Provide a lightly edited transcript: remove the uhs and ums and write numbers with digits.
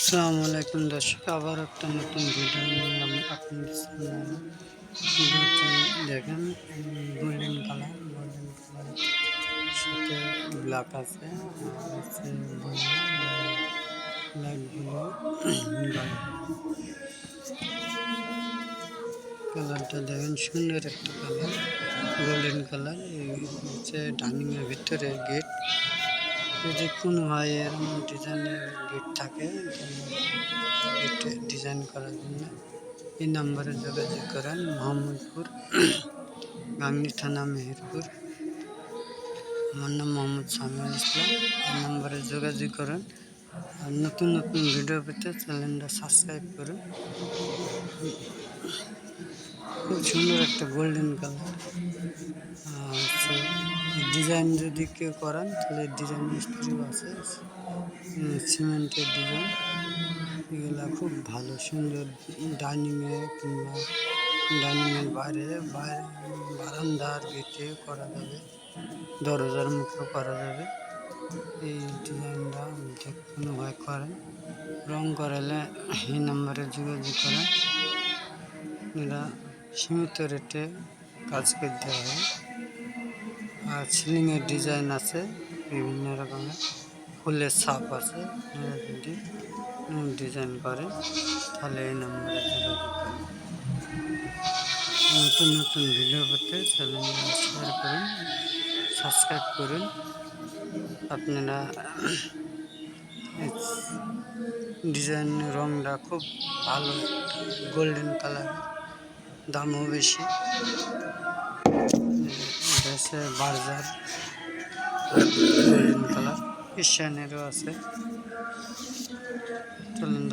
আসসালামু আলাইকুম দর্শক, আবার একটা নতুন ভিডিও নিয়ে আমি আপনাদের সামনে এলাম। ভিডিওটি দেখেন, গোল্ডেন কালার সাথে ব্ল্যাক আছে, আর হচ্ছে লাইট ব্লু কালারটা দেখেন, সুন্দর একটা কালার, গোল্ডেন কালার। এই হচ্ছে ডাইনিং এর ভিতরে গেট। যদি কোনো হয় এরকম ডিজাইনের গেট থাকে, গেটে ডিজাইন করার জন্য এই নাম্বারে যোগাযোগ করেন। মোহাম্মদপুর, গাংনী থানা, মেহেরপুর। আমার নাম মোহাম্মদ সামিউল ইসলাম। এই নাম্বারে যোগাযোগ করেন। আর নতুন নতুন ভিডিও পেতে চ্যানেলটা সাবস্ক্রাইব করুন। খুব সুন্দর একটা গোল্ডেন কালার। ডিজাইন যদি কেউ করান তাহলে ডিজাইন মিস্ত্রিও আছে। সিমেন্টের ডিজাইন এগুলা খুব ভালো, সুন্দর। ডাইনিংয়ে কিংবা ডাইনিংয়ের বাইরে বারান্দার গেটে করা যাবে, দরজার মুখেও করা যাবে। এই ডিজাইনটা যদি কোনো হয় করেন, রং করালে এই নাম্বারে যোগাযোগ করেন। এরা সীমিত রেটে কাজ করে দেওয়া হয়। আর সিলিংয়ের ডিজাইন আছে বিভিন্ন রকমের, ফুলের ছাপ আছে। যদি ডিজাইন করে তাহলে এই নাম্বারে যোগাযোগ করেন। নতুন নতুন ভিডিও পেতে চ্যানেলটা শেয়ার করুন, সাবস্ক্রাইব করুন। আপনারা ডিজাইন রংটা খুব ভালো, গোল্ডেন কালার, দামও বেশি। দেশে বার্জার গোল্ডেন কালার, এশিয়ানেরও আছে। চলুন